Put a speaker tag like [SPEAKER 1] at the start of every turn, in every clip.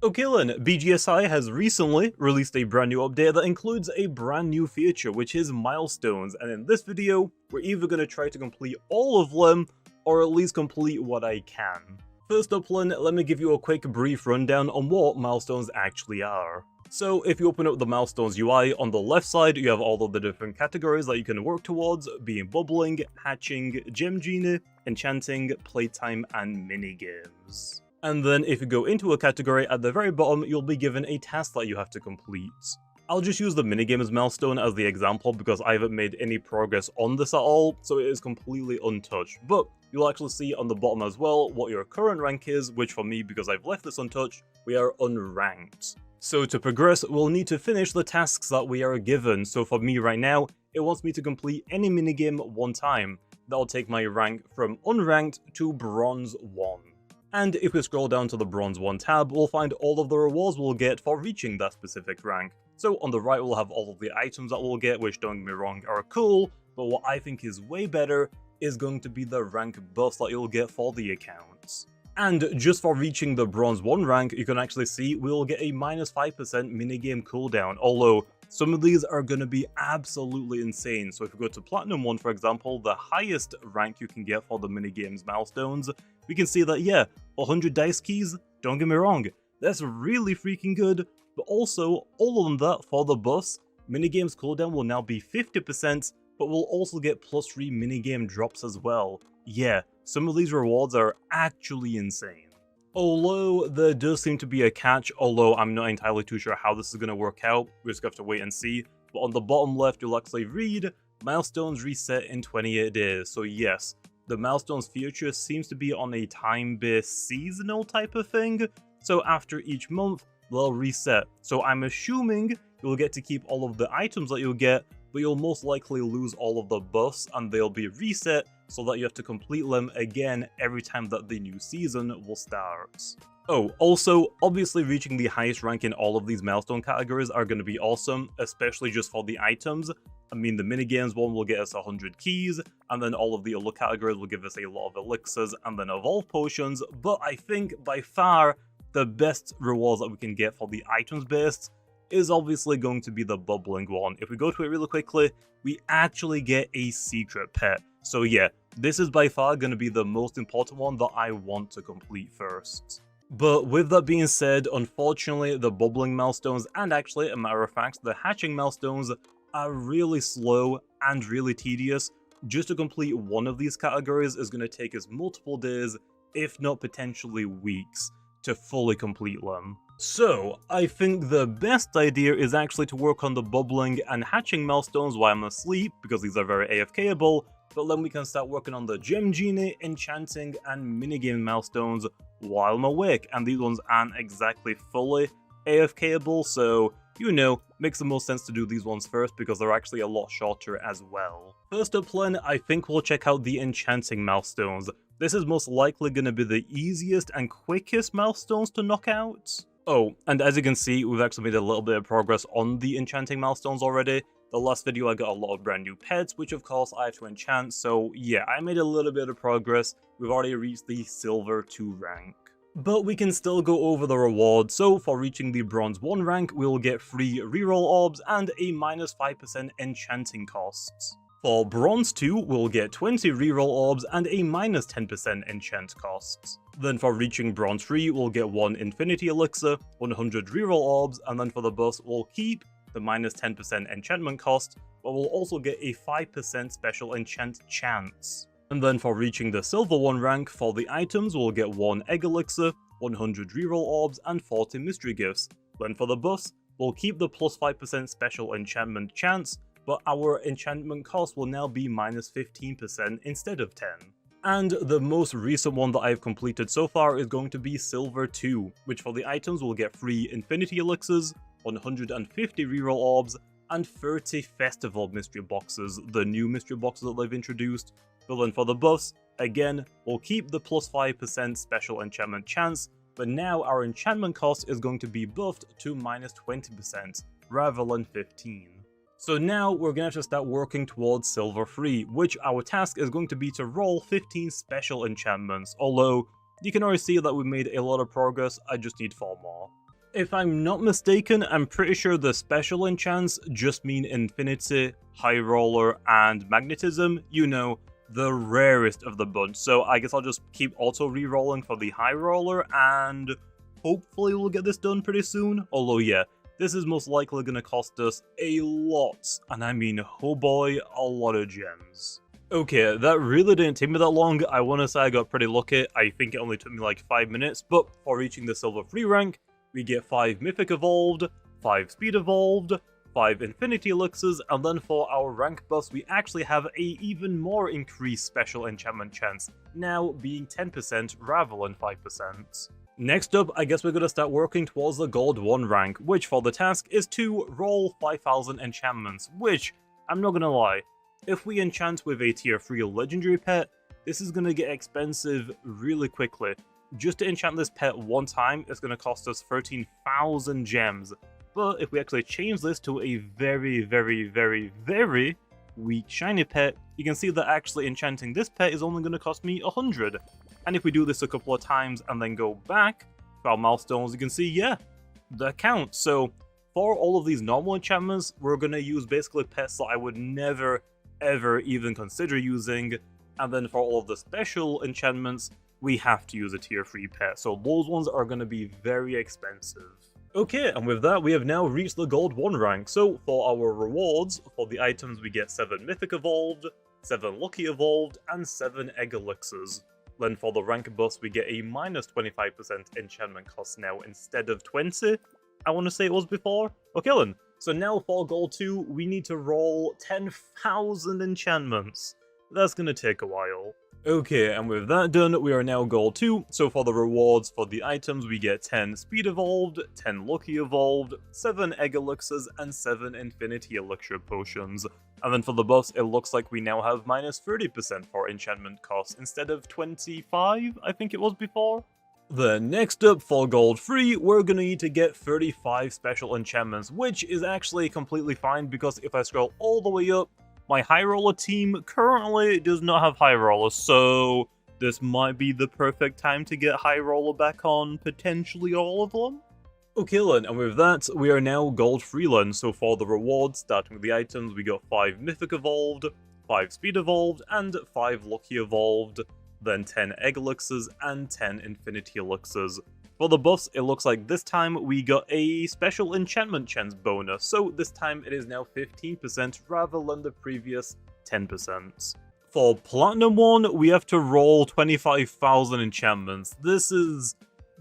[SPEAKER 1] Okay then, BGSI has recently released a brand new update that includes a brand new feature, which is milestones, and in this video, we're either going to try to complete all of them, or at least complete what I can. First up then, let me give you a quick brief rundown on what milestones actually are. So if you open up the milestones UI, on the left side you have all of the different categories that you can work towards, being bubbling, hatching, genie, enchanting, playtime, and minigames. And then if you go into a category at the very bottom, you'll be given a task that you have to complete. I'll just use the minigames milestone as the example because I haven't made any progress on this at all, so it is completely untouched. But you'll actually see on the bottom as well what your current rank is, which for me, because I've left this untouched, we are unranked. So to progress, we'll need to finish the tasks that we are given. So for me right now, it wants me to complete any minigame one time. That'll take my rank from unranked to bronze 1. And if we scroll down to the bronze 1 tab, we'll find all of the rewards we'll get for reaching that specific rank. So on the right we'll have all of the items that we'll get, which don't get me wrong are cool, but what I think is way better is going to be the rank buffs that you'll get for the accounts. And just for reaching the bronze 1 rank, you can actually see we'll get a -5% minigame cooldown, although some of these are going to be absolutely insane. So if you go to Platinum 1, for example, the highest rank you can get for the minigames milestones, we can see that, yeah, 100 dice keys, don't get me wrong, that's really freaking good, but also, all of that for the buffs, minigames cooldown will now be 50%, but we'll also get +3 minigame drops as well. Yeah, some of these rewards are actually insane. Although there does seem to be a catch, although I'm not entirely too sure how this is going to work out, we just have to wait and see. But on the bottom left, you'll actually read, milestones reset in 28 days. So yes, the milestones future seems to be on a time-based seasonal type of thing. So after each month, they'll reset. So I'm assuming you'll get to keep all of the items that you'll get, but you'll most likely lose all of the buffs and they'll be reset so that you have to complete them again every time that the new season will start. Oh, also, obviously reaching the highest rank in all of these milestone categories are going to be awesome, especially just for the items. I mean, the minigames one will get us 100 keys, and then all of the other categories will give us a lot of elixirs and then evolve potions, but I think by far the best rewards that we can get for the items based is obviously going to be the bubbling one. If we go to it really quickly, we actually get a secret pet. So yeah, this is by far going to be the most important one that I want to complete first. But with that being said, unfortunately the bubbling milestones, and actually, a matter of fact, the hatching milestones are really slow and really tedious. Just to complete one of these categories is going to take us multiple days, if not potentially weeks, to fully complete them. So, I think the best idea is actually to work on the bubbling and hatching milestones while I'm asleep, because these are very AFK-able, but then we can start working on the genie, enchanting, and minigame milestones while I'm awake, and these ones aren't exactly fully AFK-able, so, you know, makes the most sense to do these ones first because they're actually a lot shorter as well. First up then, I think we'll check out the enchanting milestones. This is most likely going to be the easiest and quickest milestones to knock out. Oh, and as you can see, we've actually made a little bit of progress on the enchanting milestones already. The last video I got a lot of brand new pets, which of course I have to enchant, so yeah, I made a little bit of progress. We've already reached the silver 2 rank. But we can still go over the rewards, so for reaching the bronze 1 rank, we will get free reroll orbs and a -5% enchanting costs. For bronze 2, we'll get 20 reroll orbs and a -10% enchant costs. Then for reaching bronze 3, we'll get 1 infinity elixir, 100 reroll orbs, and then for the boss, we'll keep the -10% enchantment cost, but we'll also get a 5% special enchant chance. And then for reaching the silver 1 rank, for the items, we'll get 1 egg elixir, 100 reroll orbs, and 40 mystery gifts. Then for the buffs, we'll keep the +5% special enchantment chance, but our enchantment cost will now be -15% instead of 10. And the most recent one that I've completed so far is going to be Silver 2, which for the items will get free Infinity Elixirs, 150 reroll orbs, and 30 Festival Mystery Boxes, the new mystery boxes that they've introduced. But then for the buffs, again, we'll keep the +5% special enchantment chance, but now our enchantment cost is going to be buffed to -20%, rather than 15. So now we're going to have to start working towards Silver 3, which our task is going to be to roll 15 special enchantments, although you can already see that we've made a lot of progress, I just need 4 more. If I'm not mistaken, I'm pretty sure the special enchants just mean Infinity, High Roller, and Magnetism. You know, the rarest of the bunch. So I guess I'll just keep auto re-rolling for the High Roller, and hopefully we'll get this done pretty soon. Although yeah, this is most likely going to cost us a lot, and I mean, oh boy, a lot of gems. Okay, that really didn't take me that long. I want to say I got pretty lucky. I think it only took me like 5 minutes, but for reaching the Silver 3 rank, we get 5 Mythic Evolved, 5 Speed Evolved, 5 Infinity Elixirs, and then for our rank buffs, we actually have a even more increased special enchantment chance, now being 10% rather than 5%. Next up, I guess we're going to start working towards the Gold 1 rank, which for the task is to roll 5,000 enchantments, which, I'm not going to lie, if we enchant with a tier 3 legendary pet, this is going to get expensive really quickly. Just to enchant this pet one time, it's going to cost us 13,000 gems. But if we actually change this to a very, very, very, very weak shiny pet, you can see that actually enchanting this pet is only going to cost me 100. And if we do this a couple of times and then go back to our milestones, you can see, yeah, that counts. So for all of these normal enchantments, we're going to use basically pets that I would never, ever even consider using. And then for all of the special enchantments, we have to use a tier 3 pet. So those ones are going to be very expensive. Okay, and with that, we have now reached the Gold 1 rank. So for our rewards, for the items, we get 7 Mythic Evolved, 7 Lucky Evolved, and 7 Egg Elixirs. Then for the rank buffs, we get a minus 25% enchantment cost now instead of 20. I want to say it was before. Okay then. So now for Gold 2, we need to roll 10,000 enchantments. That's going to take a while. Okay, and with that done, we are now Gold 2, so for the rewards for the items we get 10 Speed Evolved, 10 Lucky Evolved, 7 Egg Elixirs, and 7 Infinity Elixir Potions. And then for the buffs, it looks like we now have minus 30% for enchantment costs instead of 25, I think it was before. Then next up, for Gold 3, we're gonna need to get 35 special enchantments, which is actually completely fine because if I scroll all the way up, my High Roller team currently does not have High Roller, so this might be the perfect time to get High Roller back on potentially all of them. Okay then, and with that, we are now Gold 3 then, so for the rewards, starting with the items, we got 5 Mythic Evolved, 5 Speed Evolved, and 5 Lucky Evolved, then 10 Egg Elixirs, and 10 Infinity Elixirs. For the buffs, it looks like this time we got a special enchantment chance bonus, so this time it is now 15% rather than the previous 10%. For Platinum 1, we have to roll 25,000 enchantments. This is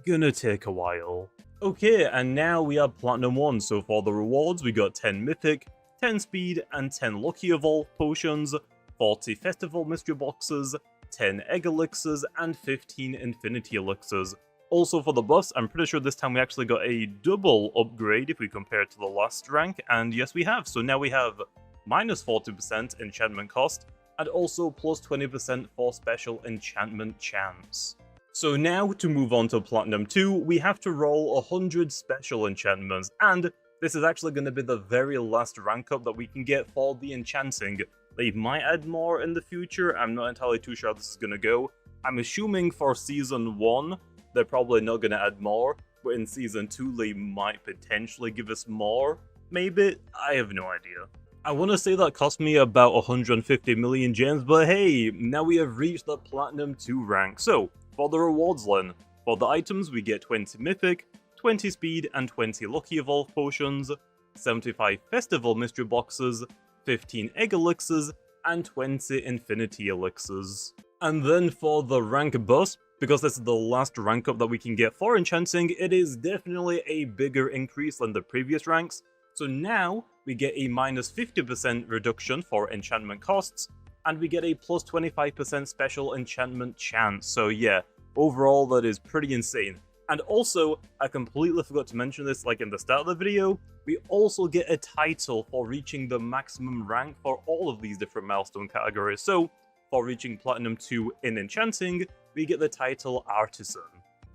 [SPEAKER 1] gonna take a while. Okay, and now we have Platinum 1, so for the rewards we got 10 Mythic, 10 Speed, and 10 Lucky Evolve Potions, 40 Festival Mystery Boxes, 10 Egg Elixirs, and 15 Infinity Elixirs. Also for the buffs, I'm pretty sure this time we actually got a double upgrade if we compare it to the last rank, and yes we have. So now we have minus 40% enchantment cost, and also plus 20% for special enchantment chance. So now, to move on to Platinum 2, we have to roll 100 special enchantments, and this is actually going to be the very last rank up that we can get for the Enchanting. They might add more in the future, I'm not entirely too sure how this is going to go. I'm assuming for Season 1, they're probably not going to add more, but in Season 2 they might potentially give us more, maybe? I have no idea. I want to say that cost me about 150 million gems, but hey, now we have reached the Platinum 2 rank. So, for the rewards then, for the items we get 20 Mythic, 20 Speed and 20 Lucky Evolve Potions, 75 Festival Mystery Boxes, 15 Egg Elixirs, and 20 Infinity Elixirs. And then for the rank buffs, because this is the last rank up that we can get for Enchanting, it is definitely a bigger increase than the previous ranks. So now, we get a minus 50% reduction for enchantment costs, and we get a plus 25% special enchantment chance. So yeah, overall that is pretty insane. And also, I completely forgot to mention this like in the start of the video, we also get a title for reaching the maximum rank for all of these different milestone categories. So, for reaching Platinum 2 in Enchanting, we get the title Artisan.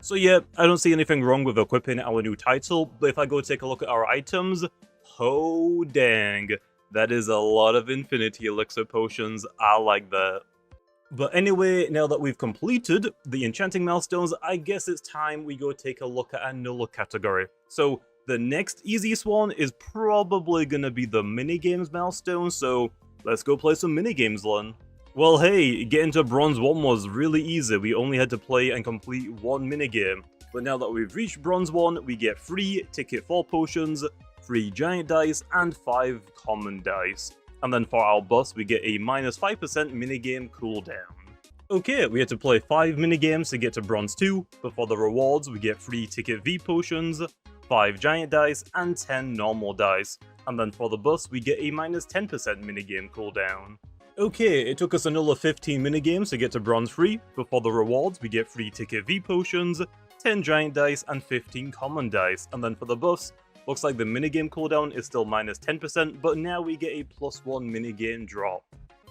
[SPEAKER 1] So yeah, I don't see anything wrong with equipping our new title, but if I go take a look at our items, oh dang, that is a lot of Infinity Elixir Potions, I like that. But anyway, now that we've completed the Enchanting milestones, I guess it's time we go take a look at another category. So the next easiest one is probably gonna be the minigames milestone, so let's go play some minigames then. Well hey, getting to Bronze 1 was really easy, we only had to play and complete one minigame. But now that we've reached Bronze 1, we get free ticket 4 potions, 3 giant dice, and 5 common dice. And then for our boss, we get a -5% minigame cooldown. Okay, we had to play 5 minigames to get to Bronze 2, but for the rewards, we get 3 ticket V potions, 5 giant dice, and 10 normal dice. And then for the boss, we get a -10% minigame cooldown. Okay, it took us another 15 minigames to get to Bronze 3, but for the rewards, we get 3 ticket V potions, 10 giant dice, and 15 common dice. And then for the boss, looks like the minigame cooldown is still -10%, but now we get a +1 minigame drop.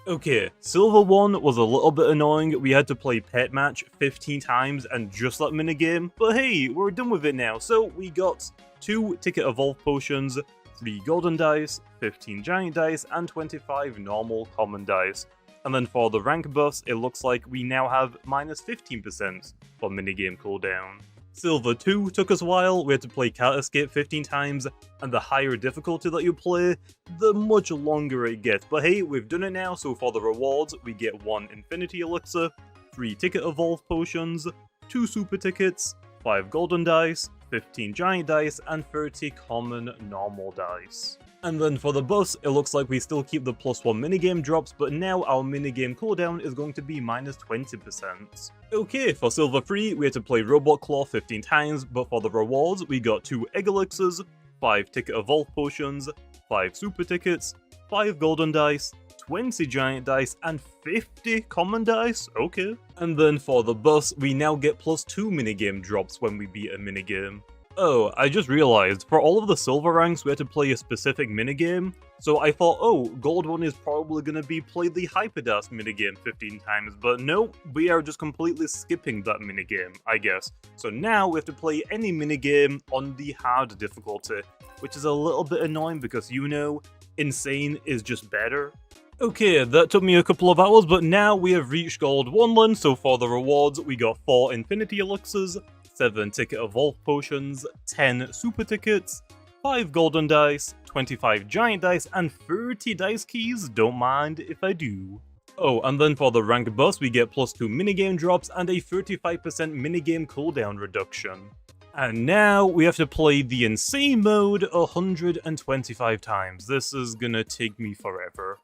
[SPEAKER 1] Okay, Silver 1 was a little bit annoying, we had to play Pet Match 15 times and just that minigame, but hey, we're done with it now, so we got 2 Ticket Evolve Potions, 3 Golden Dice, 15 Giant Dice, and 25 normal Common Dice. And then for the rank buffs, it looks like we now have -15% for minigame cooldown. Silver 2 took us a while, we had to play Cat Escape 15 times, and the higher difficulty that you play, the much longer it gets. But hey, we've done it now, so for the rewards, we get 1 Infinity Elixir, 3 Ticket Evolve Potions, 2 Super Tickets, 5 Golden Dice, 15 Giant Dice, and 30 Common Normal Dice. And then for the boss, it looks like we still keep the +1 minigame drops, but now our minigame cooldown is going to be -20%. Okay, for Silver 3, we had to play Robot Claw 15 times, but for the rewards, we got 2 Egg Elixirs, 5 Ticket Evolve Potions, 5 Super Tickets, 5 Golden Dice, 20 Giant Dice, and 50 Common Dice? Okay. And then for the boss, we now get +2 minigame drops when we beat a minigame. Oh, I just realized, for all of the silver ranks we had to play a specific minigame, so I thought, oh, gold one is probably gonna be play the Hyperdash minigame 15 times, but no, we are just completely skipping that minigame, I guess. So now we have to play any minigame on the hard difficulty, which is a little bit annoying because you know, insane is just better. Okay, that took me a couple of hours, but now we have reached Gold 1 land, so for the rewards we got 4 Infinity Elixirs, 7 Ticket Evolve Potions, 10 Super Tickets, 5 Golden Dice, 25 Giant Dice, and 30 Dice Keys, don't mind if I do. Oh, and then for the rank boss we get +2 minigame drops and a 35% minigame cooldown reduction. And now we have to play the Insane mode 125 times, this is gonna take me forever.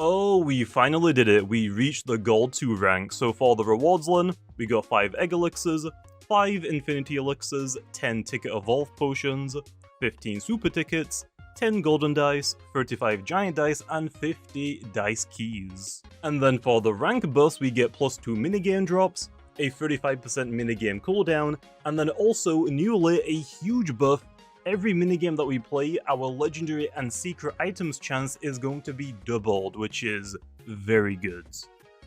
[SPEAKER 1] Oh, we finally did it, we reached the Gold 2 rank, so for the rewards land, we got 5 Egg Elixirs, 5 Infinity Elixirs, 10 Ticket Evolve Potions, 15 Super Tickets, 10 Golden Dice, 35 Giant Dice, and 50 Dice Keys. And then for the rank boss we get +2 minigame drops, a 35% minigame cooldown, and then also newly a huge buff. Every minigame that we play, our legendary and secret items chance is going to be doubled, which is very good.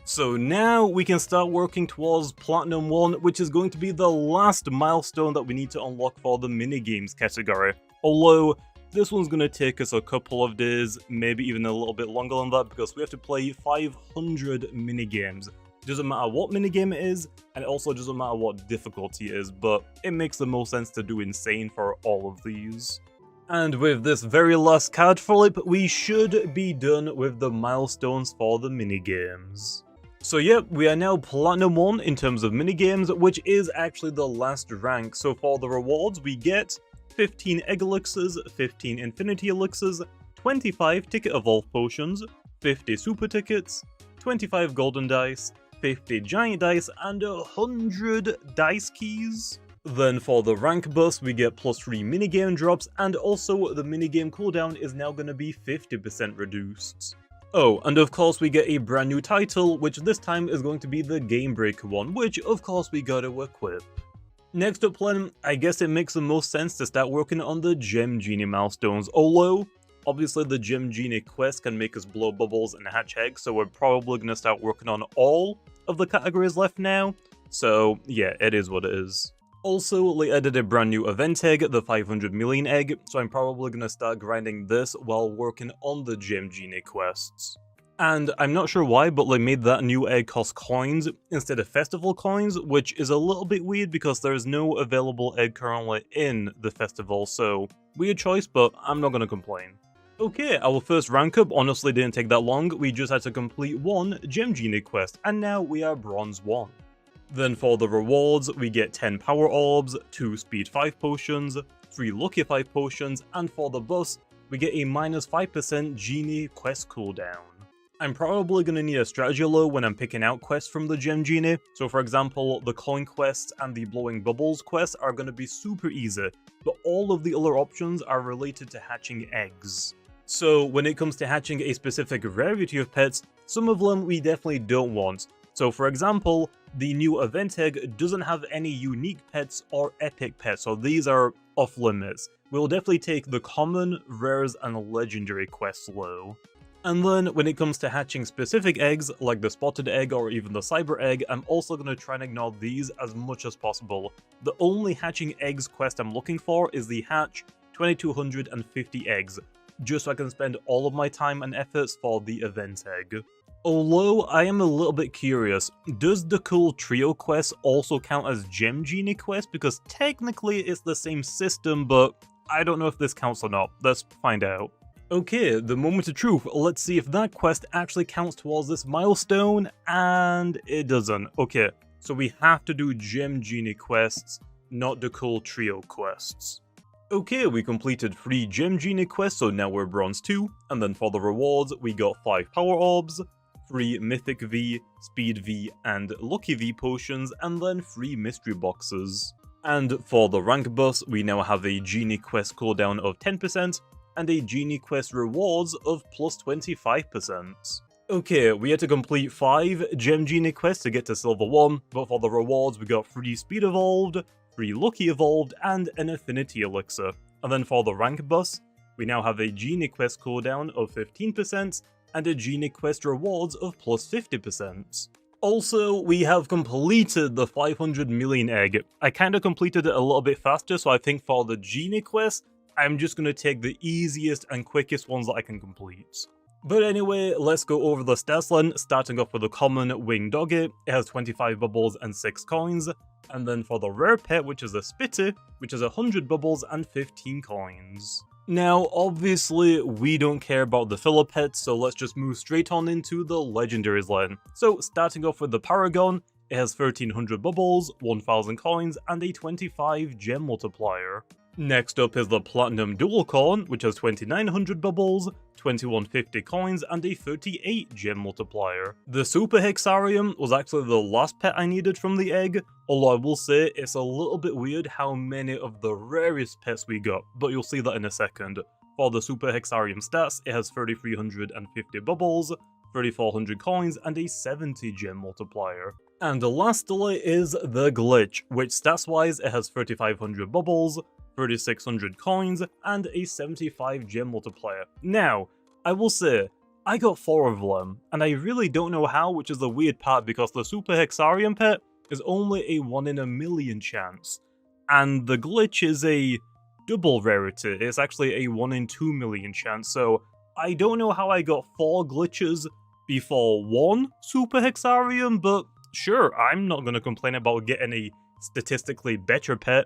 [SPEAKER 1] So now we can start working towards Platinum 1, which is going to be the last milestone that we need to unlock for the minigames category. Although, this one's going to take us a couple of days, maybe even a little bit longer than that, because we have to play 500 minigames. It doesn't matter what minigame it is, and it also doesn't matter what difficulty it is, but it makes the most sense to do Insane for all of these. And with this very last card flip, we should be done with the milestones for the minigames. So yep, we are now Platinum 1 in terms of minigames, which is actually the last rank. So for the rewards, we get 15 Egg Elixirs, 15 Infinity Elixirs, 25 Ticket Evolve Potions, 50 Super Tickets, 25 Golden Dice, 50 Giant Dice, and 100 Dice Keys. Then for the rank boost, we get +3 minigame drops, and also the minigame cooldown is now going to be 50% reduced. Oh, and of course we get a brand new title, which this time is going to be the Game Breaker one, which of course we gotta equip. Next up then, I guess it makes the most sense to start working on the Gem Genie milestones, although obviously the Gem Genie quest can make us blow bubbles and hatch eggs, so we're probably gonna start working on all of the categories left now, so yeah, it is what it is. Also, they added a brand new event egg, the 500 million egg, so I'm probably gonna start grinding this while working on the Gem Genie quests. And I'm not sure why, but they made that new egg cost coins instead of festival coins, which is a little bit weird because there's no available egg currently in the festival, so weird choice, but I'm not gonna complain. Okay, our first rank up honestly didn't take that long, we just had to complete one Gem Genie quest, and now we are Bronze 1. Then for the rewards, we get 10 Power Orbs, 2 Speed 5 potions, 3 Lucky 5 potions, and for the boss, we get a minus 5% Genie quest cooldown. I'm probably going to need a strategy low when I'm picking out quests from the Gem Genie, so for example, the coin quests and the blowing bubbles quests are going to be super easy, but all of the other options are related to hatching eggs. So when it comes to hatching a specific rarity of pets, some of them we definitely don't want. So for example, the new event egg doesn't have any unique pets or epic pets, so these are off limits. We'll definitely take the common, rares, and legendary quests low. And then, when it comes to hatching specific eggs, like the spotted egg or even the cyber egg, I'm also going to try and ignore these as much as possible. The only hatching eggs quest I'm looking for is the hatch 2250 eggs, just so I can spend all of my time and efforts for the event egg. Although, I am a little bit curious, does the cool trio quest also count as Gem Genie quest? Because technically it's the same system, but I don't know if this counts or not. Let's find out. Okay, the moment of truth. Let's see if that quest actually counts towards this milestone, and it doesn't. Okay, so we have to do Gem Genie quests, not the cool trio quests. Okay, we completed 3 Gem Genie quests, so now we're Bronze 2, and then for the rewards, we got 5 Power Orbs, 3 Mythic V, Speed V, and Lucky V potions, and then 3 Mystery Boxes. And for the rank bus, we now have a Genie quest cooldown of 10%, and a Genie quest rewards of plus 25%. Okay, we had to complete 5 Gem Genie quests to get to Silver 1, but for the rewards we got 3 Speed Evolved, 3 Lucky Evolved, and an Affinity Elixir. And then for the rank bus, we now have a Genie quest cooldown of 15%, and a Genie quest rewards of plus 50%. Also, we have completed the 500 million egg. I kinda completed it a little bit faster, so I think for the Genie quest, I'm just going to take the easiest and quickest ones that I can complete. But anyway, let's go over the stats then, starting off with the common winged doggy. It has 25 bubbles and 6 coins. And then for the rare pet, which is a spitty, which has 100 bubbles and 15 coins. Now, obviously, we don't care about the filler pets, so let's just move straight on into the legendaries then. So, starting off with the Paragon, it has 1300 bubbles, 1000 coins, and a 25 gem multiplier. Next up is the Platinum Dualcorn, which has 2900 bubbles, 2150 coins, and a 38 gem multiplier. The Super Hexarium was actually the last pet I needed from the egg, although I will say it's a little bit weird how many of the rarest pets we got, but you'll see that in a second. For the Super Hexarium stats, it has 3350 bubbles, 3400 coins, and a 70 gem multiplier. And lastly is the Glitch, which stats-wise it has 3500 bubbles, 3600 coins, and a 75 gem multiplier. Now, I will say, I got 4 of them, and I really don't know how, which is the weird part because the Super Hexarium pet is only a 1 in a million chance, and the Glitch is a double rarity. It's actually a 1 in 2 million chance, so I don't know how I got 4 glitches before 1 Super Hexarium, but sure, I'm not gonna complain about getting a statistically better pet,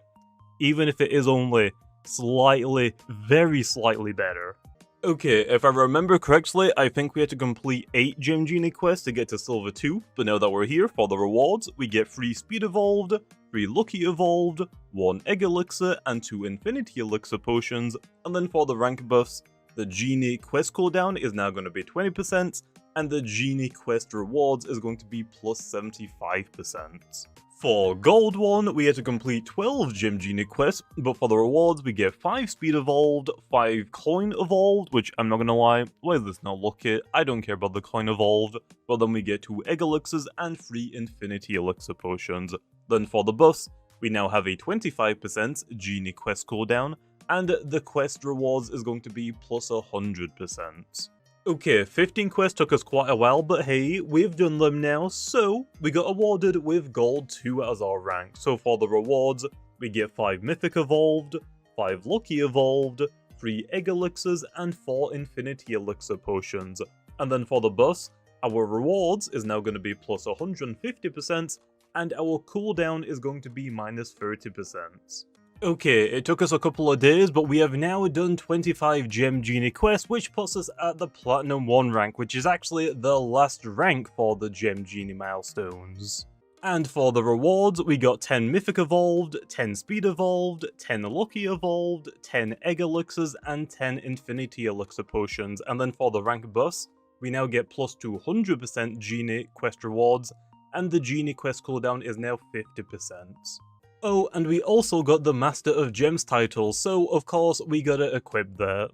[SPEAKER 1] even if it is only slightly, very slightly better. Okay, if I remember correctly, I think we had to complete 8 Gem Genie quests to get to Silver 2, but now that we're here, for the rewards, we get 3 Speed Evolved, 3 Lucky Evolved, 1 Egg Elixir, and 2 Infinity Elixir potions, and then for the rank buffs, the Genie quest cooldown is now going to be 20%, and the Genie quest rewards is going to be plus 75%. For Gold 1, we had to complete 12 Gem Genie quests, but for the rewards we get 5 Speed Evolved, 5 Coin Evolved, which I'm not gonna lie, why is this not lucky? I don't care about the Coin Evolved, but then we get 2 Egg Elixirs and 3 Infinity Elixir potions. Then for the buffs, we now have a 25% Genie quest cooldown, and the quest rewards is going to be plus 100%. Okay, 15 quests took us quite a while, but hey, we've done them now, so we got awarded with Gold 2 as our rank. So for the rewards, we get 5 Mythic Evolved, 5 Lucky Evolved, 3 Egg Elixirs, and 4 Infinity Elixir potions. And then for the bus, our rewards is now going to be plus 150%, and our cooldown is going to be minus 30%. Okay, it took us a couple of days, but we have now done 25 Gem Genie quests, which puts us at the Platinum 1 rank, which is actually the last rank for the Gem Genie milestones. And for the rewards, we got 10 Mythic Evolved, 10 Speed Evolved, 10 Lucky Evolved, 10 Egg Elixirs, and 10 Infinity Elixir Potions. And then for the rank bus, we now get plus 200% Genie quest rewards, and the Genie quest cooldown is now 50%. Oh, and we also got the Master of Gems title, so of course we gotta equip that.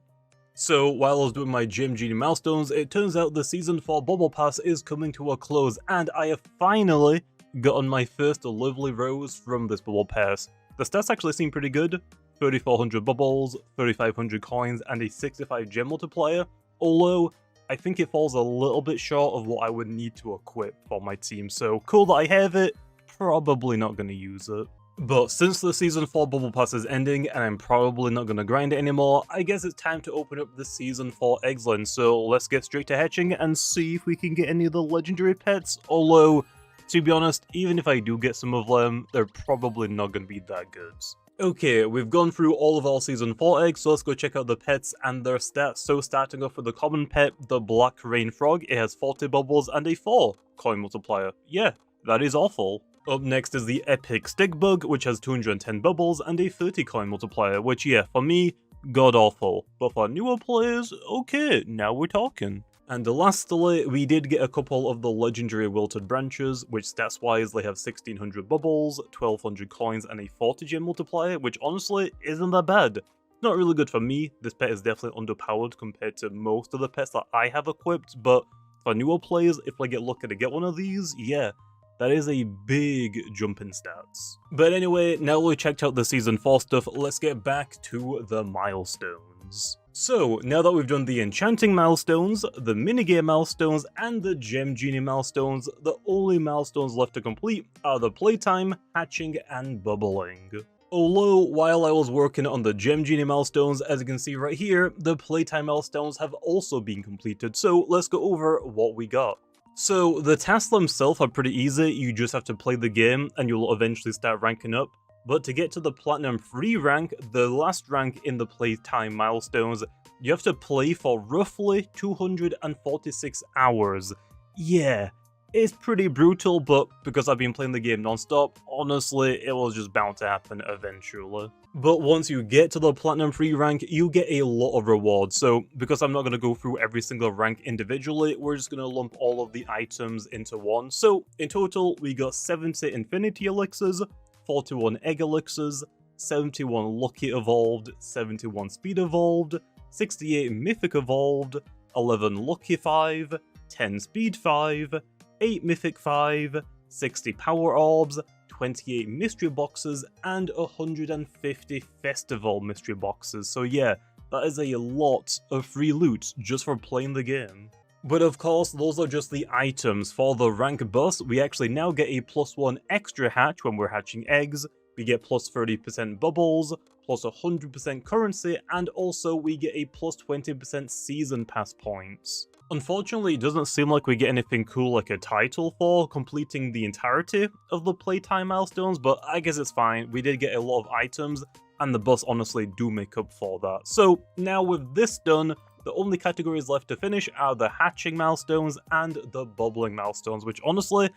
[SPEAKER 1] So while I was doing my Gem Genie milestones, it turns out the Season 4 Bubble Pass is coming to a close, and I have finally gotten my first lovely rose from this Bubble Pass. The stats actually seem pretty good: 3,400 bubbles, 3,500 coins, and a 65 gem multiplier, although I think it falls a little bit short of what I would need to equip for my team, so cool that I have it, probably not going to use it. But since the Season 4 Bubble Pass is ending and I'm probably not going to grind it anymore, I guess it's time to open up the Season 4 Eggsland, so let's get straight to hatching and see if we can get any of the legendary pets, although, to be honest, even if I do get some of them, they're probably not going to be that good. Okay, we've gone through all of our Season 4 eggs, so let's go check out the pets and their stats. So starting off with the common pet, the Black Rain Frog, it has 40 bubbles and a 4 coin multiplier. Yeah, that is awful. Up next is the Epic Stick Bug, which has 210 bubbles and a 30 coin multiplier, which, yeah, for me, god awful. But for newer players, okay, now we're talking. And lastly, we did get a couple of the legendary Wilted Branches, which stats-wise they have 1600 bubbles, 1200 coins, and a 40 gem multiplier, which honestly isn't that bad. Not really good for me, this pet is definitely underpowered compared to most of the pets that I have equipped, but for newer players, if I get lucky to get one of these, yeah, that is a big jump in stats. But anyway, now we've checked out the Season 4 stuff, let's get back to the milestones. So, now that we've done the Enchanting milestones, the minigame milestones, and the Gem Genie milestones, the only milestones left to complete are the Playtime, Hatching, and Bubbling. Although, while I was working on the Gem Genie milestones, as you can see right here, the Playtime milestones have also been completed, so let's go over what we got. So, the tasks themselves are pretty easy, you just have to play the game, and you'll eventually start ranking up. But to get to the Platinum 3 rank, the last rank in the Playtime milestones, you have to play for roughly 246 hours. Yeah, it's pretty brutal, but because I've been playing the game non-stop, honestly, it was just bound to happen eventually. But once you get to the Platinum 3 rank, you get a lot of rewards, so because I'm not going to go through every single rank individually, we're just going to lump all of the items into one. So, in total, we got 70 Infinity Elixirs, 41 Egg Elixirs, 71 Lucky Evolved, 71 Speed Evolved, 68 Mythic Evolved, 11 Lucky 5, 10 Speed 5, 8 Mythic 5, 60 Power Orbs, 28 Mystery Boxes, and 150 Festival Mystery Boxes. So yeah, that is a lot of free loot just for playing the game. But of course, those are just the items. For the rank bus, we actually now get a +1 extra hatch when we're hatching eggs, we get plus 30% bubbles, plus 100% currency, and also we get a plus 20% season pass points. Unfortunately, it doesn't seem like we get anything cool like a title for completing the entirety of the Playtime milestones, but I guess it's fine, we did get a lot of items, and the bus honestly do make up for that. So now with this done, the only categories left to finish are the hatching milestones and the bubbling milestones, which honestly,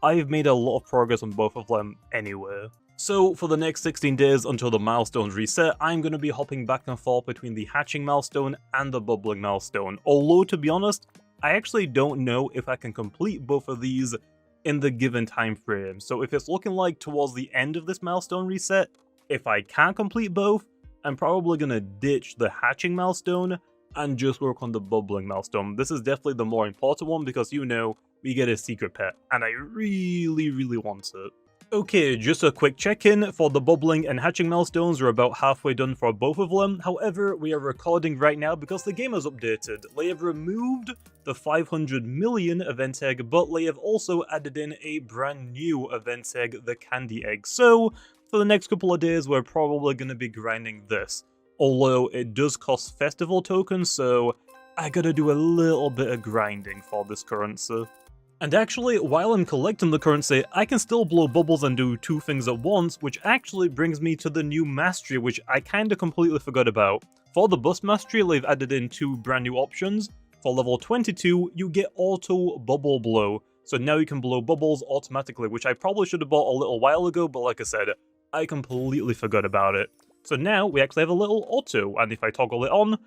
[SPEAKER 1] I've made a lot of progress on both of them anyway. So for the next 16 days until the milestones reset, I'm going to be hopping back and forth between the hatching milestone and the bubbling milestone. Although, to be honest, I actually don't know if I can complete both of these in the given time frame. So if it's looking like towards the end of this milestone reset, if I can't complete both, I'm probably going to ditch the hatching milestone and just work on the bubbling milestone. This is definitely the more important one because, you know, we get a secret pet, and I really want it. Okay, just a quick check-in. For the bubbling and hatching milestones, we're about halfway done for both of them. However, we are recording right now because the game has updated. They have removed the 500 million event egg, but they have also added in a brand new event egg, the candy egg. So, for the next couple of days, we're probably going to be grinding this. Although it does cost festival tokens, so I gotta do a little bit of grinding for this currency. And actually, while I'm collecting the currency, I can still blow bubbles and do two things at once, which actually brings me to the new mastery, which I kinda completely forgot about. For the bus mastery, they've added in two brand new options. For level 22, you get auto bubble blow, so now you can blow bubbles automatically, which I probably should have bought a little while ago, but like I said, I completely forgot about it. So now we actually have a little auto, and if I toggle it on,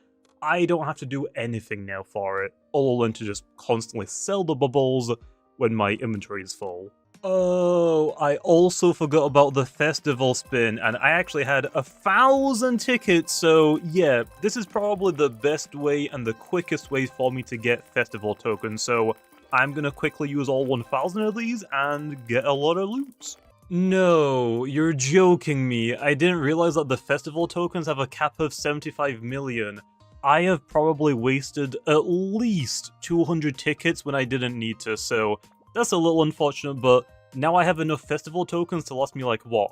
[SPEAKER 1] I don't have to do anything now for it, other than to just constantly sell the bubbles when my inventory is full. Oh, I also forgot about the festival spin, and I actually had 1,000 tickets, so yeah, this is probably the best way and the quickest way for me to get festival tokens, so I'm gonna quickly use all 1,000 of these and get a lot of loot. No, you're joking me. I didn't realize that the festival tokens have a cap of 75 million. I have probably wasted at least 200 tickets when I didn't need to, so that's a little unfortunate, but now I have enough festival tokens to last me like, what,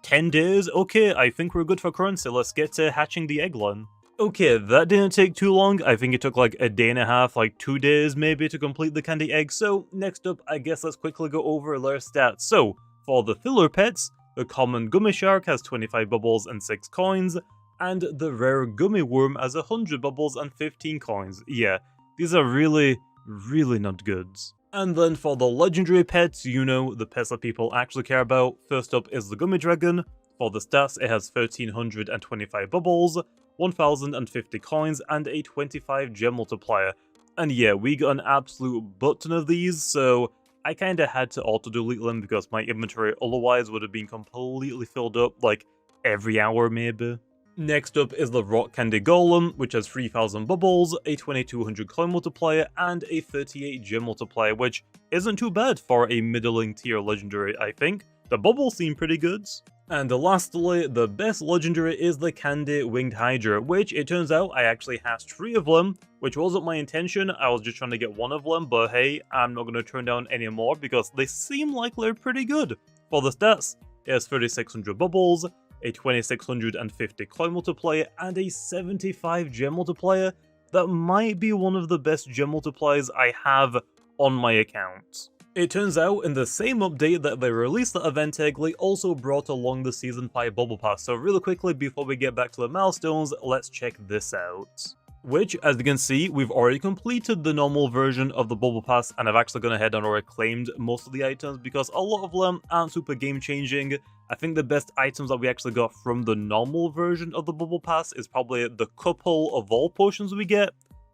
[SPEAKER 1] 10 days? Okay, I think we're good for currency, let's get to hatching the egglen. Okay, that didn't take too long. I think it took like a day and a half, like 2 days maybe, to complete the candy egg. So next up, I guess let's quickly go over their stats. So, for the filler pets, the common gummy shark has 25 bubbles and 6 coins, and the rare gummy worm has 100 bubbles and 15 coins. Yeah, these are really not goods. And then for the legendary pets, you know, the pets that people actually care about, first up is the gummy dragon. For the stats, it has 1,325 bubbles, 1,050 coins, and a 25 gem multiplier. And yeah, we got an absolute butt ton of these, so I kinda had to auto-delete them because my inventory otherwise would have been completely filled up, like, every hour maybe. Next up is the Rock Candy Golem, which has 3,000 bubbles, a 2,200 coin multiplier, and a 38 gem multiplier, which isn't too bad for a middling tier legendary, I think. The bubbles seem pretty good. And lastly, the best legendary is the Candy Winged Hydra, which it turns out I actually hatched 3 of them, which wasn't my intention. I was just trying to get one of them, but hey, I'm not going to turn down any more because they seem like they're pretty good. For the stats, it has 3,600 bubbles, a 2,650 coin multiplier, and a 75 gem multiplier. That might be one of the best gem multipliers I have on my account. It turns out, in the same update that they released the event egg, they also brought along the Season 5 Bubble Pass, so really quickly before we get back to the milestones, let's check this out. Which, as you can see, we've already completed the normal version of the Bubble Pass, and I've actually gone ahead and already claimed most of the items because a lot of them aren't super game changing. I think the best items that we actually got from the normal version of the Bubble Pass is probably the couple of all potions we get,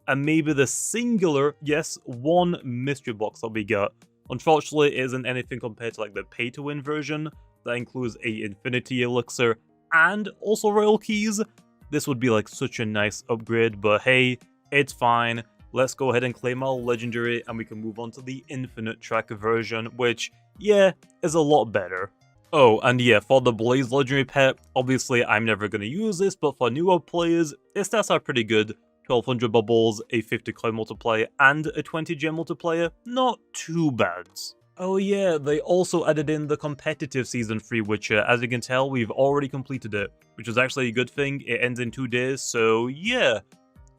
[SPEAKER 1] and maybe the singular, yes, one mystery box that we got. Unfortunately, it isn't anything compared to like the pay-to-win version that includes a infinity elixir and also royal keys. This would be like such a nice upgrade, but hey, it's fine. Let's go ahead and claim our legendary and we can move on to the infinite track version, which, yeah, is a lot better. Oh, and yeah, for the Blaze legendary pet, obviously I'm never going to use this, but for newer players, its stats are pretty good. 1,200 bubbles, a 50 coin multiplier, and a 20 gem multiplier. Not too bad. Oh yeah, they also added in the competitive Season 3, which as you can tell, we've already completed it, which is actually a good thing. It ends in 2 days, so yeah.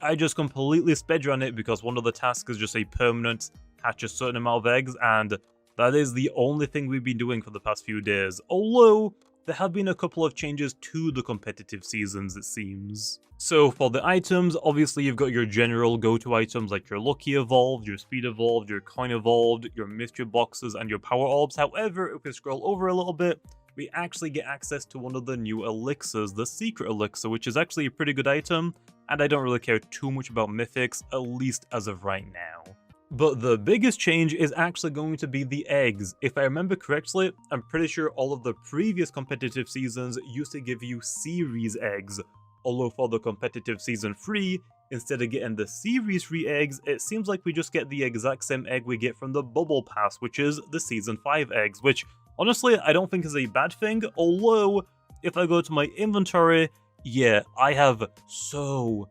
[SPEAKER 1] I just completely spedrun it because one of the tasks is just a permanent hatch a certain amount of eggs, and that is the only thing we've been doing for the past few days. Although, there have been a couple of changes to the competitive seasons, it seems. So for the items, obviously you've got your general go-to items like your Lucky Evolved, your Speed Evolved, your Coin Evolved, your Mystery Boxes, and your Power Orbs. However, if we scroll over a little bit, we actually get access to one of the new elixirs, the Secret Elixir, which is actually a pretty good item, and I don't really care too much about Mythics, at least as of right now. But the biggest change is actually going to be the eggs. If I remember correctly, I'm pretty sure all of the previous competitive seasons used to give you series eggs, although for the competitive Season 3, instead of getting the Series 3 eggs, it seems like we just get the exact same egg we get from the Bubble Pass, which is the Season 5 eggs, which, honestly, I don't think is a bad thing, although, if I go to my inventory, yeah, I have so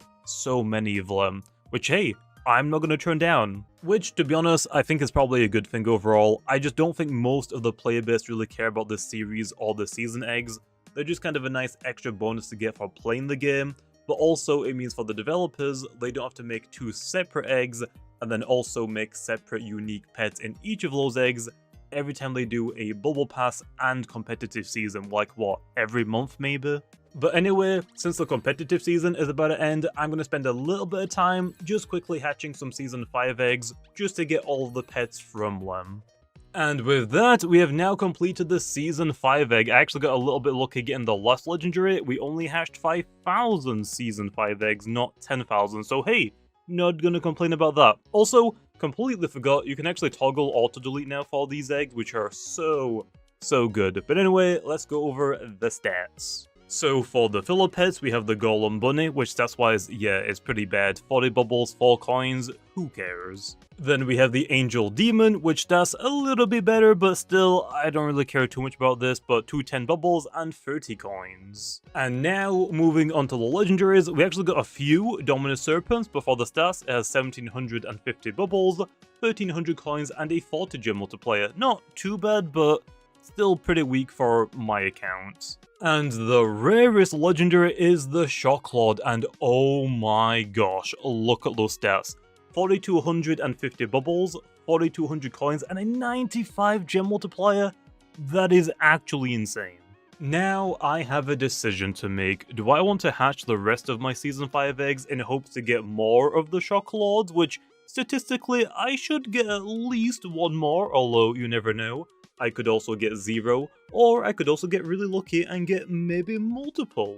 [SPEAKER 1] many of them, which, hey, I'm not going to turn down. Which, to be honest, I think is probably a good thing overall. I just don't think most of the player base really care about this series or the season eggs. They're just kind of a nice extra bonus to get for playing the game, but also it means for the developers, they don't have to make 2 separate eggs and then also make separate unique pets in each of those eggs every time they do a bubble pass and competitive season, like what, every month maybe? But anyway, since the competitive season is about to end, I'm going to spend a little bit of time just quickly hatching some Season 5 eggs, just to get all of the pets from them. And with that, we have now completed the Season 5 egg. I actually got a little bit lucky getting the last legendary. We only hatched 5,000 Season 5 eggs, not 10,000, so hey, not gonna complain about that. Also, completely forgot, you can actually toggle auto-delete now for these eggs, which are so good. But anyway, let's go over the stats. So for the filler pets, we have the Golem Bunny, which stats-wise, yeah, is pretty bad. 40 bubbles, 4 coins, who cares? Then we have the Angel Demon, which stats a little bit better, but still, I don't really care too much about this, but 210 bubbles and 30 coins. And now, moving on to the legendaries, we actually got a few Dominus Serpents, but for the stats, it has 1750 bubbles, 1300 coins, and a 40 gem multiplier. Not too bad, but still pretty weak for my account. And the rarest legendary is the Shocklord, and oh my gosh, look at those stats. 4250 bubbles, 4200 coins, and a 95 gem multiplier. That is actually insane. Now I have a decision to make. Do I want to hatch the rest of my Season 5 eggs in hopes to get more of the Shocklords, which statistically I should get at least one more, although you never know. I could also get 0, or I could also get really lucky and get maybe multiple.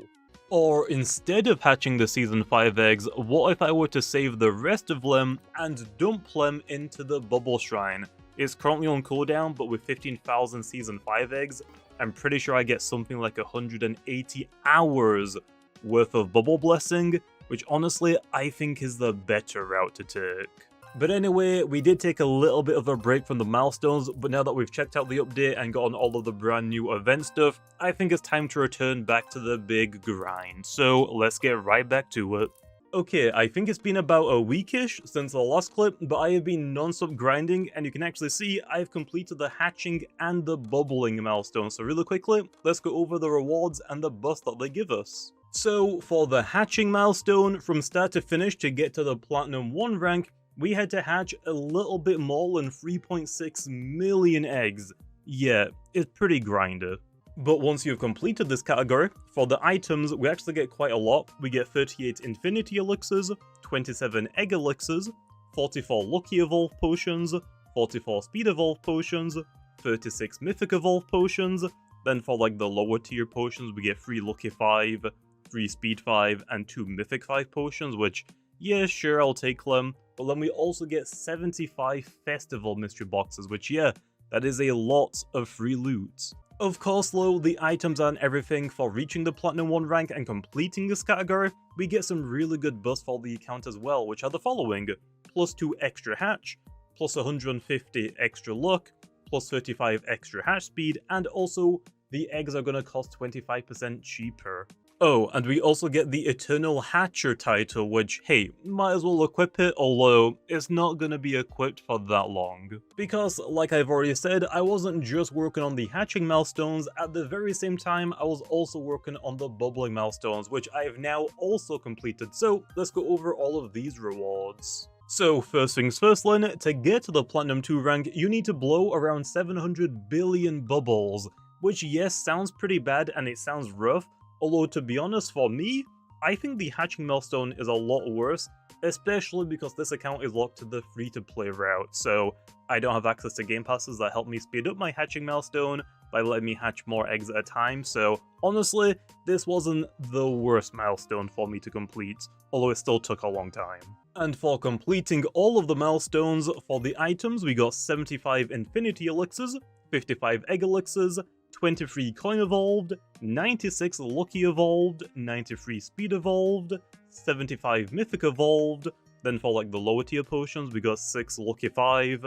[SPEAKER 1] Or instead of hatching the Season 5 eggs, what if I were to save the rest of them and dump them into the Bubble Shrine? It's currently on cooldown, but with 15,000 Season 5 eggs, I'm pretty sure I get something like 180 hours worth of Bubble Blessing, which honestly I think is the better route to take. But anyway, we did take a little bit of a break from the milestones, but now that we've checked out the update and gotten all of the brand new event stuff, I think it's time to return back to the big grind. So let's get right back to it. Okay, I think it's been about a weekish since the last clip, but I have been non-stop grinding, and you can actually see I've completed the hatching and the bubbling milestones. So really quickly, let's go over the rewards and the buffs that they give us. So for the hatching milestone, from start to finish to get to the Platinum 1 rank, we had to hatch a little bit more than 3.6 million eggs. Yeah, it's pretty grinder. But once you've completed this category, for the items we actually get quite a lot. We get 38 Infinity Elixirs, 27 Egg Elixirs, 44 Lucky Evolve Potions, 44 Speed Evolve Potions, 36 Mythic Evolve Potions. Then for like the lower tier potions we get 3 Lucky 5, 3 Speed 5, and 2 Mythic 5 potions, which, yeah, sure, I'll take them. But then we also get 75 Festival Mystery Boxes, which, yeah, that is a lot of free loot. Of course though, the items aren't everything. For reaching the Platinum 1 rank and completing this category, we get some really good buffs for the account as well, which are the following: plus 2 extra hatch, plus 150 extra luck, plus 35 extra hatch speed, and also the eggs are gonna cost 25% cheaper. Oh, and we also get the Eternal Hatcher title, which, hey, might as well equip it, although it's not gonna be equipped for that long. Because, like I've already said, I wasn't just working on the hatching milestones, at the very same time I was also working on the bubbling milestones, which I have now also completed, so let's go over all of these rewards. So first things first, Lynn, to get to the Platinum 2 rank, you need to blow around 700 billion bubbles, which yes, sounds pretty bad and it sounds rough. Although, to be honest, for me, I think the hatching milestone is a lot worse, especially because this account is locked to the free-to-play route, so I don't have access to game passes that help me speed up my hatching milestone by letting me hatch more eggs at a time, so honestly, this wasn't the worst milestone for me to complete, although it still took a long time. And for completing all of the milestones, for the items we got 75 Infinity Elixirs, 55 Egg Elixirs, 23 Coin Evolved, 96 Lucky Evolved, 93 Speed Evolved, 75 Mythic Evolved. Then for like the lower tier potions we got 6 Lucky 5,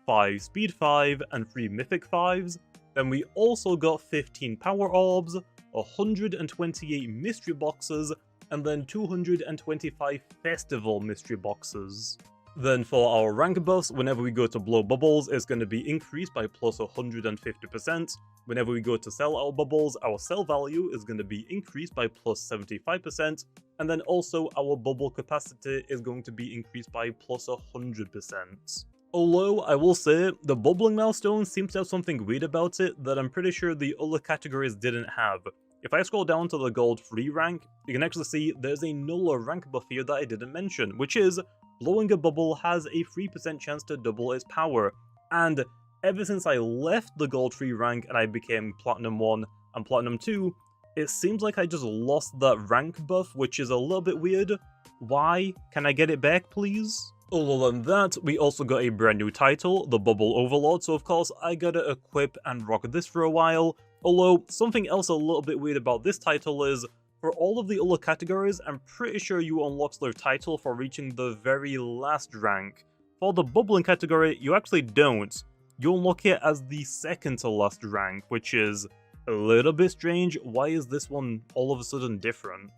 [SPEAKER 1] 5 Speed 5, and 3 Mythic 5s. Then we also got 15 Power Orbs, 128 Mystery Boxes, and then 225 Festival Mystery Boxes. Then for our rank buffs, whenever we go to blow bubbles, it's going to be increased by plus 150%. Whenever we go to sell our bubbles, our sell value is going to be increased by plus 75%. And then also our bubble capacity is going to be increased by plus 100%. Although, I will say, the bubbling milestone seems to have something weird about it that I'm pretty sure the other categories didn't have. If I scroll down to the gold free rank, you can actually see there's another rank buff here that I didn't mention, which is blowing a bubble has a 3% chance to double its power. And ever since I left the gold free rank and I became Platinum 1 and Platinum 2, it seems like I just lost that rank buff, which is a little bit weird. Why? Can I get it back, please? Other than that, we also got a brand new title, the Bubble Overlord, so of course I gotta equip and rock this for a while. Although, something else a little bit weird about this title is, for all of the other categories, I'm pretty sure you unlock their title for reaching the very last rank. For the bubbling category, you actually don't. You unlock it as the second to last rank, which is a little bit strange. Why is this one all of a sudden different?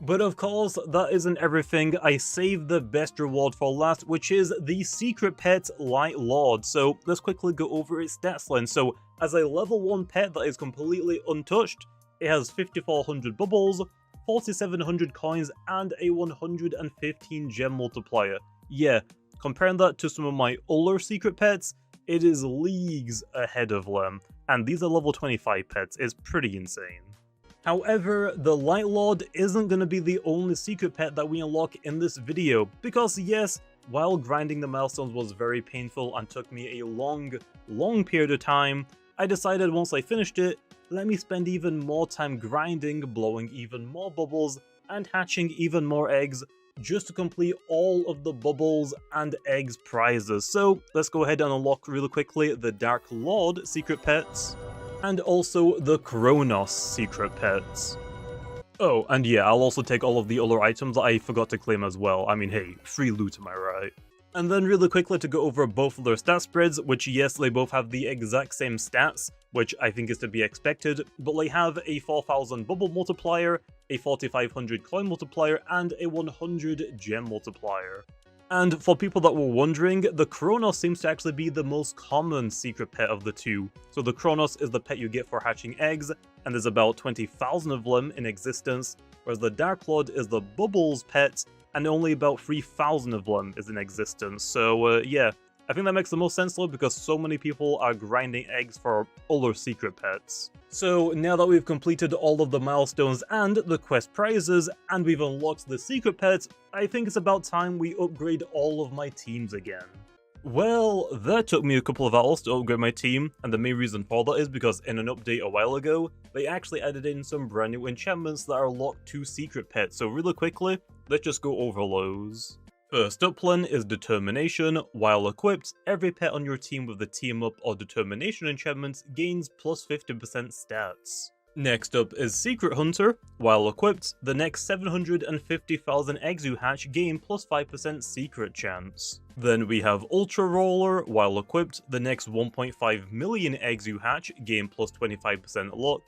[SPEAKER 1] But of course, that isn't everything. I saved the best reward for last, which is the secret pet Light Lord. So let's quickly go over its stats line. So as a level 1 pet that is completely untouched, it has 5400 bubbles, 4700 coins, and a 115 gem multiplier. Yeah, comparing that to some of my other secret pets, it is leagues ahead of them. And these are level 25 pets, it's pretty insane. However, the Light Lord isn't going to be the only secret pet that we unlock in this video, because yes, while grinding the milestones was very painful and took me a long period of time, I decided once I finished it, let me spend even more time grinding, blowing even more bubbles, and hatching even more eggs, just to complete all of the bubbles and eggs prizes. So let's go ahead and unlock really quickly the Dark Lord secret pets, and also the Kronos secret pets. Oh, and yeah, I'll also take all of the other items that I forgot to claim as well. I mean, hey, free loot, am I right? And then really quickly to go over both of their stat spreads, which yes, they both have the exact same stats, which I think is to be expected, but they have a 4000 bubble multiplier, a 4500 coin multiplier, and a 100 gem multiplier. And for people that were wondering, the Kronos seems to actually be the most common secret pet of the two. So the Kronos is the pet you get for hatching eggs, and there's about 20,000 of them in existence, whereas the Dark Lord is the Bubbles pet, and only about 3,000 of them is in existence. So yeah, I think that makes the most sense though, because so many people are grinding eggs for other secret pets. So now that we've completed all of the milestones and the quest prizes, and we've unlocked the secret pets, I think it's about time we upgrade all of my teams again. Well, that took me a couple of hours to upgrade my team, and the main reason for that is because in an update a while ago, they actually added in some brand new enchantments that are locked to secret pets, so really quickly, let's just go over those. First up then is Determination. While equipped, every pet on your team with the Team Up or Determination enchantment gains plus 50% stats. Next up is Secret Hunter. While equipped, the next 750,000 eggs you hatch gain plus 5% secret chance. Then we have Ultra Roller. While equipped, the next 1.5 million eggs you hatch gain plus 25% luck.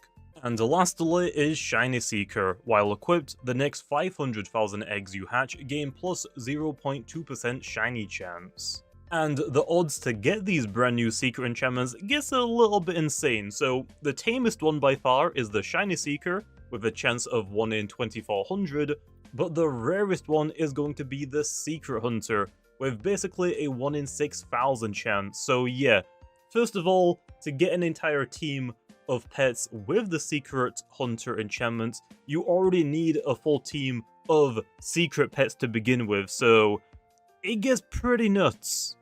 [SPEAKER 1] And lastly is Shiny Seeker. While equipped, the next 500,000 eggs you hatch gain plus 0.2% shiny chance. And the odds to get these brand new secret enchantments gets a little bit insane, so the tamest one by far is the Shiny Seeker, with a chance of 1 in 2400, but the rarest one is going to be the Secret Hunter, with basically a 1 in 6000 chance. So yeah, first of all, to get an entire team of pets with the Secret Hunter enchantment, you already need a full team of secret pets to begin with, so it gets pretty nuts.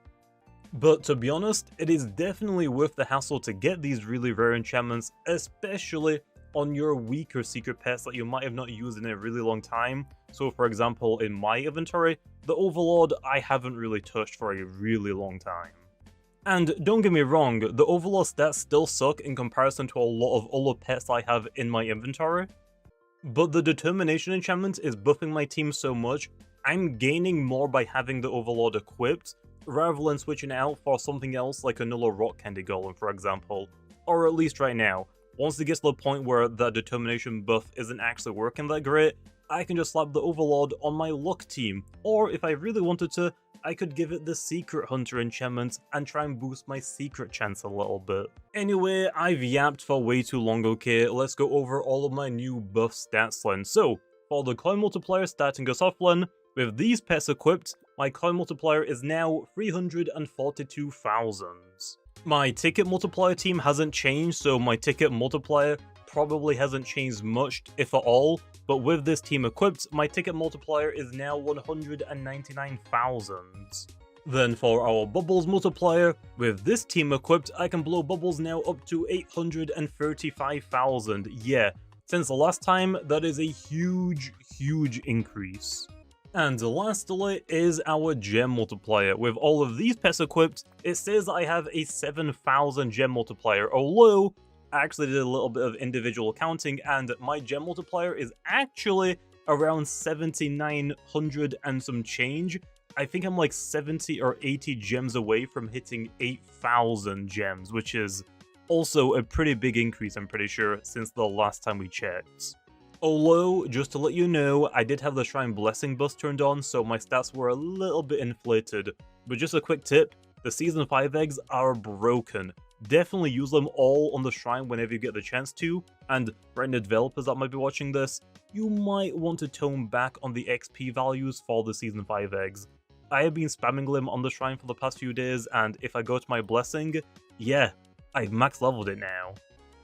[SPEAKER 1] But to be honest, it is definitely worth the hassle to get these really rare enchantments, especially on your weaker secret pets that you might have not used in a really long time. So for example, in my inventory, the Overlord I haven't really touched for a really long time. And don't get me wrong, the Overlord stats still suck in comparison to a lot of other pets I have in my inventory, but the Determination enchantment is buffing my team so much, I'm gaining more by having the Overlord equipped, rather than switching out for something else like another Rock Candy Golem, for example. Or at least right now. Once it gets to the point where the Determination buff isn't actually working that great, I can just slap the Overlord on my Luck team, or if I really wanted to, I could give it the Secret Hunter enchantment and try and boost my secret chance a little bit. Anyway, I've yapped for way too long, okay, let's go over all of my new buff stats then. So, for the coin multiplier starting us off then, with these pets equipped, my coin multiplier is now 342,000. My ticket multiplier team hasn't changed, so my ticket multiplier probably hasn't changed much, if at all, but with this team equipped, my ticket multiplier is now 199,000. Then for our bubbles multiplier, with this team equipped, I can blow bubbles now up to 835,000. Yeah, since the last time, that is a huge increase. And lastly is our gem multiplier. With all of these pets equipped, it says I have a 7,000 gem multiplier, although I actually did a little bit of individual counting, and my gem multiplier is actually around 7,900 and some change. I think I'm like 70 or 80 gems away from hitting 8,000 gems, which is also a pretty big increase, I'm pretty sure, since the last time we checked. Although, just to let you know, I did have the Shrine Blessing bus turned on, so my stats were a little bit inflated. But just a quick tip, the Season 5 eggs are broken. Definitely use them all on the shrine whenever you get the chance to, and brand new developers that might be watching this, you might want to tone back on the XP values for the Season 5 eggs. I have been spamming them on the shrine for the past few days, and if I go to my blessing, yeah, I've max leveled it now.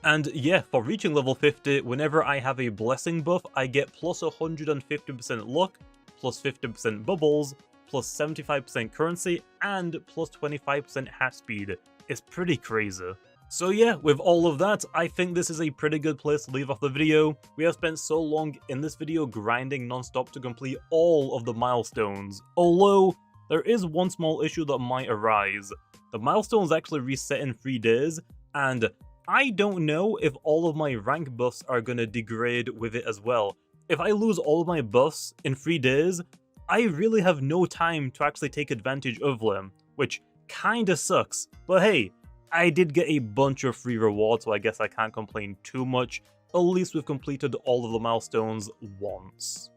[SPEAKER 1] And yeah, for reaching level 50, whenever I have a blessing buff, I get plus 150% luck, plus 50% bubbles, plus 75% currency, and plus 25% hat speed. It's pretty crazy. So yeah, with all of that, I think this is a pretty good place to leave off the video. We have spent so long in this video grinding non-stop to complete all of the milestones. Although, there is one small issue that might arise. The milestones actually reset in 3 days, and I don't know if all of my rank buffs are gonna degrade with it as well. If I lose all of my buffs in 3 days, I really have no time to actually take advantage of them, which kinda sucks. But hey, I did get a bunch of free rewards, so I guess I can't complain too much. At least we've completed all of the milestones once.